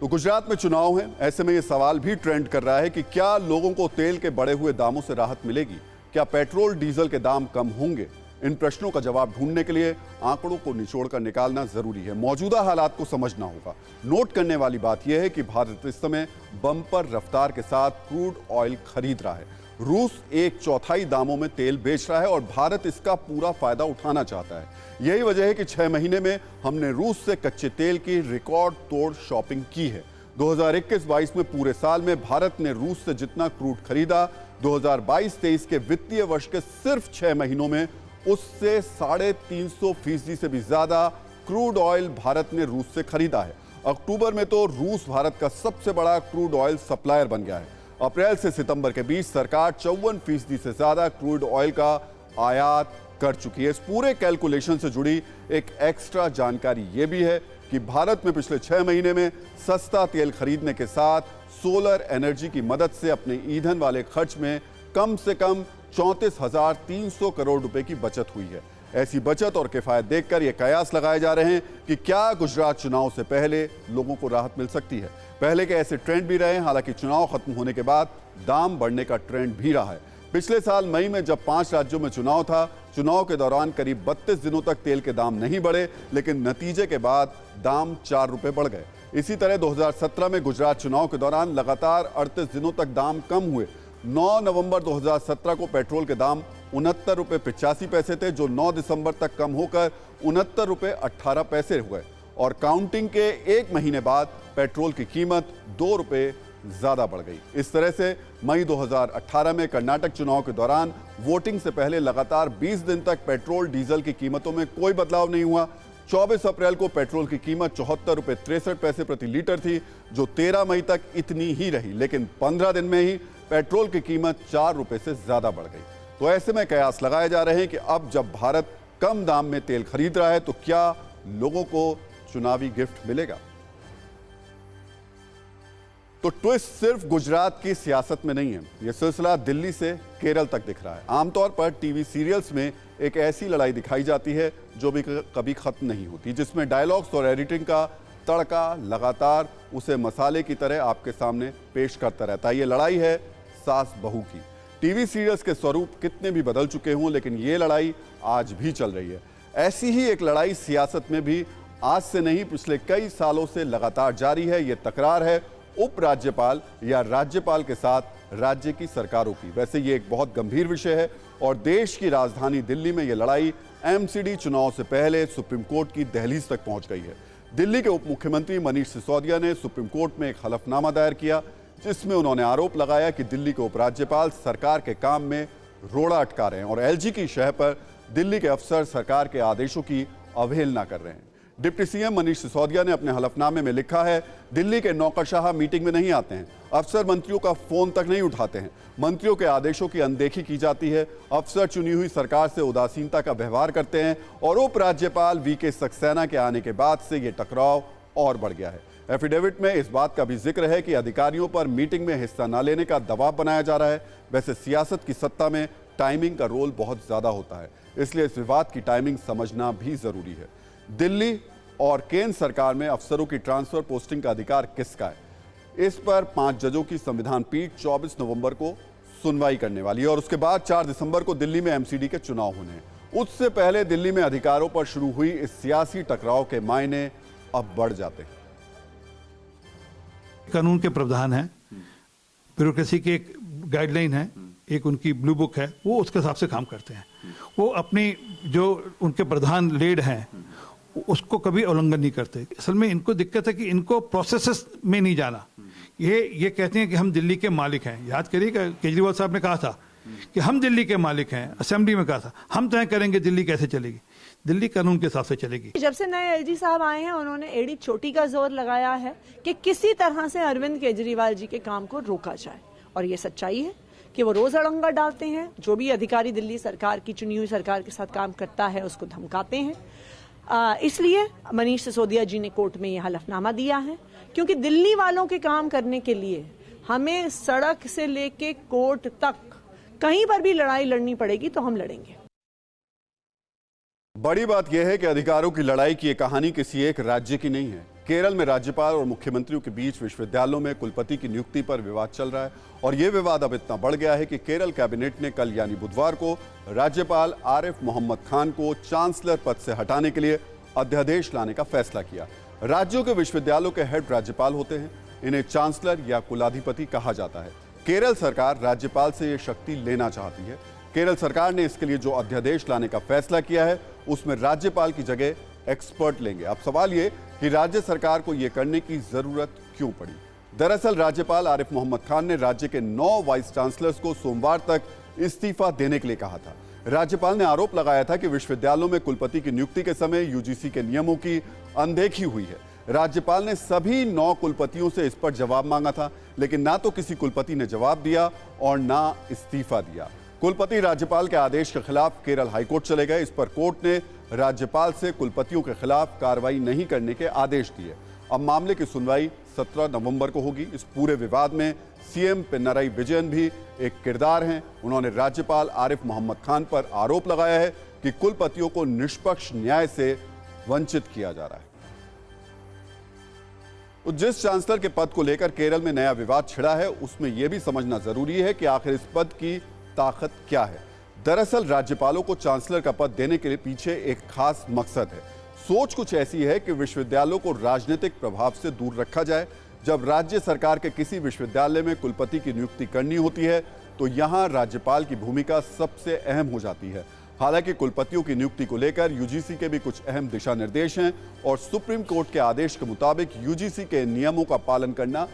तो गुजरात में चुनाव है, ऐसे में यह सवाल भी ट्रेंड कर रहा है कि क्या लोगों को तेल के बढ़े हुए दामों से राहत मिलेगी, क्या पेट्रोल डीजल के दाम कम होंगे। इन प्रश्नों का जवाब ढूंढने के लिए आंकड़ों को निचोड़कर निकालना जरूरी है। मौजूदा हालात को समझना होगा। नोट करने वाली बात यह है कि भारत इस समय बम्पर रफ्तार के साथ क्रूड ऑयल खरीद रहा है। रूस 1/4 दामों में तेल बेच रहा है और भारत इसका पूरा फायदा उठाना चाहता है। यही वजह है कि 6 महीने में हमने रूस से कच्चे तेल की रिकॉर्ड तोड़ शॉपिंग की है। 2021-22 में पूरे साल में भारत ने रूस से जितना क्रूड खरीदा, 2022-23 के वित्तीय वर्ष के सिर्फ 6 महीनों में उससे 350% से भी ज्यादा क्रूड ऑयल भारत ने रूस से खरीदा है। अक्टूबर में तो रूस भारत का सबसे बड़ा क्रूड ऑयल सप्लायर बन गया है। अप्रैल से सितंबर के बीच सरकार 54% से ज्यादा क्रूड ऑयल का आयात कर चुकी है। इस पूरे कैलकुलेशन से जुड़ी एक एक्स्ट्रा जानकारी यह भी है कि भारत में पिछले 6 महीने में सस्ता तेल खरीदने के साथ सोलर एनर्जी की मदद से अपने ईंधन वाले खर्च में कम से कम 34,300 करोड़ रुपए की बचत हुई है। ऐसी बचत और किफायत देखकर ये कयास लगाए जा रहे हैं कि क्या गुजरात चुनाव से पहले लोगों को राहत मिल सकती है। पहले के ऐसे ट्रेंड भी रहे, हालांकि चुनाव खत्म होने के बाद दाम बढ़ने का ट्रेंड भी रहा है। पिछले साल मई में जब 5 राज्यों में चुनाव था, चुनाव के दौरान करीब 32 दिनों तक तेल के दाम नहीं बढ़े, लेकिन नतीजे के बाद दाम 4 रुपए बढ़ गए। इसी तरह 2017 में गुजरात चुनाव के दौरान लगातार 38 दिनों तक दाम कम हुए। 9 नवंबर 2017 को पेट्रोल के दाम 69 रुपए 85 पैसे थे, जो 9 दिसंबर तक कम होकर 69 रुपए 18 पैसे हुए और काउंटिंग के 1 महीने बाद पेट्रोल की कीमत 2 रुपए ज्यादा बढ़ गई। इस तरह से मई 2018 में कर्नाटक चुनाव के दौरान वोटिंग से पहले लगातार 20 दिन तक पेट्रोल डीजल की कीमतों में कोई बदलाव नहीं हुआ। 24 अप्रैल को पेट्रोल की कीमत 74 रुपए 63 पैसे प्रति लीटर थी, जो 13 मई तक इतनी ही रही, लेकिन 15 दिन में ही पेट्रोल की कीमत 4 रुपए से ज्यादा बढ़ गई। तो ऐसे में कयास लगाए जा रहे हैं कि अब जब भारत कम दाम में तेल खरीद रहा है तो क्या लोगों को चुनावी गिफ्ट मिलेगा। तो ट्विस्ट सिर्फ गुजरात की सियासत में नहीं है, यह सिलसिला दिल्ली से केरल तक दिख रहा है। आमतौर पर टीवी सीरियल्स में एक ऐसी लड़ाई दिखाई जाती है जो भी कभी खत्म नहीं होती, जिसमें डायलॉग्स और एडिटिंग का तड़का लगातार उसे मसाले की तरह आपके सामने पेश करता रहता है। ये लड़ाई है सास बहू की। टीवी सीरियल्स के स्वरूप कितने भी बदल चुके हों, लेकिन ये लड़ाई आज भी चल रही है। ऐसी ही एक लड़ाई सियासत में भी आज से नहीं, पिछले कई सालों से लगातार जारी है। ये तकरार है उपराज्यपाल या राज्यपाल के साथ राज्य की सरकारों की। वैसे ये एक बहुत गंभीर विषय है और देश की राजधानी दिल्ली में यह लड़ाई एमसीडी चुनाव से पहले सुप्रीम कोर्ट की दहलीज तक पहुंच गई है। दिल्ली के उप मुख्यमंत्री मनीष सिसोदिया ने सुप्रीम कोर्ट में एक हलफनामा दायर किया, जिसमें उन्होंने आरोप लगाया कि दिल्ली के उपराज्यपाल सरकार के काम में रोड़ा अटका रहे हैं और एलजी की शह पर दिल्ली के अफसर सरकार के आदेशों की अवहेलना कर रहे हैं। डिप्टी सीएम मनीष सिसोदिया ने अपने हलफनामे में लिखा है, दिल्ली के नौकरशाह मीटिंग में नहीं आते हैं, अफसर मंत्रियों का फोन तक नहीं उठाते हैं, मंत्रियों के आदेशों की अनदेखी की जाती है, अफसर चुनी हुई सरकार से उदासीनता का व्यवहार करते हैं और उपराज्यपाल वीके सक्सेना के आने के बाद से ये टकराव और बढ़ गया है। एफिडेविट में इस बात का भी जिक्र है कि अधिकारियों पर मीटिंग में हिस्सा न लेने का दबाव बनाया जा रहा है। वैसे सियासत की सत्ता में टाइमिंग का रोल बहुत ज्यादा होता है, इसलिए इस विवाद की टाइमिंग समझना भी जरूरी है। दिल्ली और केंद्र सरकार में अफसरों की ट्रांसफर पोस्टिंग का अधिकार किसका है, इस पर 5 जजों की संविधान पीठ 24 नवंबर को सुनवाई करने वाली है और उसके बाद 4 दिसंबर को दिल्ली में एमसीडी के चुनाव होने हैं। उससे पहले दिल्ली में अधिकारों पर शुरू हुई इस सियासी टकराव के मायने अब बढ़ जाते हैं। कानून के प्रावधान है, ब्यूरोक्रेसी की एक गाइडलाइन है, एक उनकी ब्लू बुक है, वो उसके हिसाब से काम करते हैं। वो अपनी जो उनके प्रधान लीड हैं उसको कभी उल्लंघन नहीं करते। असल में इनको दिक्कत है कि इनको प्रोसेसेस में नहीं जाना। ये कहते हैं कि हम दिल्ली के मालिक हैं। याद करिए केजरीवाल साहब ने कहा था कि हम दिल्ली के मालिक हैं, असेंबली में कहा था हम तय करेंगे दिल्ली कैसे चलेगी। दिल्ली कानून के हिसाब से चलेगी। जब से नए एलजी साहब आए हैं, उन्होंने एड़ी चोटी का जोर लगाया है कि किसी तरह से अरविंद केजरीवाल जी के काम को रोका जाए, और ये सच्चाई है कि वो रोज अड़ंगा डालते हैं। जो भी अधिकारी दिल्ली सरकार की चुनी हुई सरकार के साथ काम करता है उसको धमकाते हैं। इसलिए मनीष सिसोदिया जी ने कोर्ट में यह हलफनामा दिया है, क्योंकि दिल्ली वालों के काम करने के लिए हमें सड़क से लेके कोर्ट तक कहीं पर भी लड़ाई लड़नी पड़ेगी तो हम लड़ेंगे। बड़ी बात यह है कि अधिकारों की लड़ाई की यह कहानी किसी एक राज्य की नहीं है, केरल में राज्यपाल और मुख्यमंत्रियों के बीच विश्वविद्यालयों में कुलपति की नियुक्ति पर विवाद चल रहा है और यह विवाद अब इतना बढ़ गया है कि केरल कैबिनेट ने कल यानी बुधवार को राज्यपाल आरिफ मोहम्मद खान को चांसलर पद से हटाने के लिए अध्यादेश लाने का फैसला किया। राज्यों के विश्वविद्यालयों के हेड राज्यपाल होते हैं, इन्हें चांसलर या कुलाधिपति कहा जाता है। केरल सरकार राज्यपाल से यह शक्ति लेना चाहती है। केरल सरकार ने इसके लिए जो अध्यादेश लाने का फैसला किया है उसमें राज्यपाल की जगह एक्सपर्ट लेंगे। अब सवाल ये कि राज्य सरकार को यह करने की जरूरत क्यों पड़ी। दरअसल राज्यपाल आरिफ मोहम्मद खान ने राज्य के 9 वाइस चांसलर्स को सोमवार तक इस्तीफा देने के लिए कहा था। राज्यपाल ने आरोप लगाया था कि विश्वविद्यालयों में कुलपति की नियुक्ति के समय यूजीसी के नियमों की अनदेखी हुई है। राज्यपाल ने सभी 9 कुलपतियों से इस पर जवाब मांगा था, लेकिन ना तो किसी कुलपति ने जवाब दिया और ना इस्तीफा दिया। कुलपति राज्यपाल के आदेश के खिलाफ केरल हाईकोर्ट चले गए। इस पर कोर्ट ने राज्यपाल से कुलपतियों के खिलाफ कार्रवाई नहीं करने के आदेश दिए। अब मामले की सुनवाई 17 नवंबर को होगी। इस पूरे विवाद में सीएम पिनराई विजयन भी एक किरदार हैं। उन्होंने राज्यपाल आरिफ मोहम्मद खान पर आरोप लगाया है कि कुलपतियों को निष्पक्ष न्याय से वंचित किया जा रहा है। जिस चांसलर के पद को लेकर केरल में नया विवाद छिड़ा है उसमें यह भी समझना जरूरी है कि आखिर इस पद की ताकत क्या है। दरअसल राज्यपालों को चांसलर का पद देने के लिए पीछे एक खास मकसद है। सोच कुछ ऐसी है कि विश्वविद्यालयों को राजनीतिक प्रभाव से दूर रखा जाए। जब राज्य सरकार के किसी विश्वविद्यालय में कुलपति की नियुक्ति करनी होती है तो यहां राज्यपाल की भूमिका सबसे अहम हो जाती है। हालांकि कुलपतियों की नियुक्ति को लेकर यूजीसी के भी कुछ अहम दिशा निर्देश हैं और सुप्रीम कोर्ट के आदेश के मुताबिक यूजीसी के नियमों का पालन करना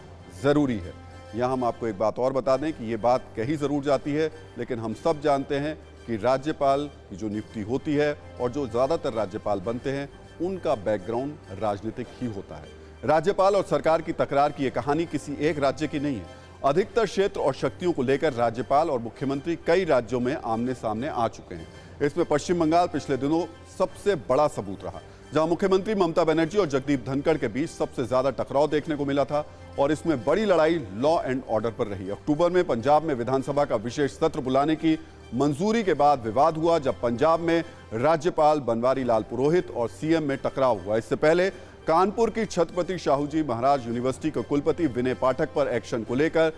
जरूरी है। यहां हम आपको एक बात और बता दें कि ये बात कही जरूर जाती है, लेकिन हम सब जानते हैं कि राज्यपाल की जो नियुक्ति होती है और जो ज्यादातर राज्यपाल बनते हैं उनका बैकग्राउंड राजनीतिक ही होता है। राज्यपाल और सरकार की तकरार की यह कहानी किसी एक राज्य की नहीं है। अधिकतर क्षेत्र और शक्तियों को लेकर राज्यपाल और मुख्यमंत्री कई राज्यों में आमने सामने आ चुके हैं। इसमें पश्चिम बंगाल पिछले दिनों सबसे बड़ा सबूत रहा, जहां मुख्यमंत्री ममता बनर्जी और जगदीप धनखड़ के बीच सबसे ज्यादा टकराव देखने को मिला था और इसमें बड़ी लड़ाई लॉ एंड ऑर्डर पर रही। अक्टूबर में पंजाब में विधानसभा का विशेष सत्र बुलाने की मंजूरी के बाद विवाद हुआ, जब पंजाब में राज्यपाल बनवारी लाल पुरोहित और सीएम में टकराव हुआ। इससे पहले कानपुर की छत्रपति शाहूजी महाराज यूनिवर्सिटी के कुलपति विनय पाठक पर एक्शन को लेकर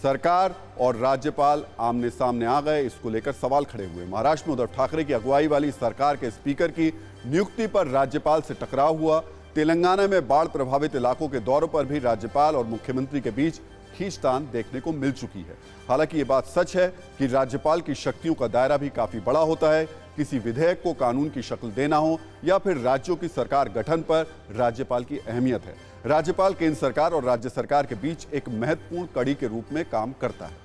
सरकार और राज्यपाल आमने सामने आ गए। इसको लेकर सवाल खड़े हुए। महाराष्ट्र में उद्धव ठाकरे की अगुवाई वाली सरकार के स्पीकर की नियुक्ति पर राज्यपाल से टकराव हुआ। तेलंगाना में बाढ़ प्रभावित इलाकों के दौरों पर भी राज्यपाल और मुख्यमंत्री के बीच खींचतान देखने को मिल चुकी है। हालांकि ये बात सच है कि राज्यपाल की शक्तियों का दायरा भी काफी बड़ा होता है। किसी विधेयक को कानून की शक्ल देना हो या फिर राज्यों की सरकार गठन पर राज्यपाल की अहमियत है। राज्यपाल केंद्र सरकार और राज्य सरकार के बीच एक महत्वपूर्ण कड़ी के रूप में काम करता है।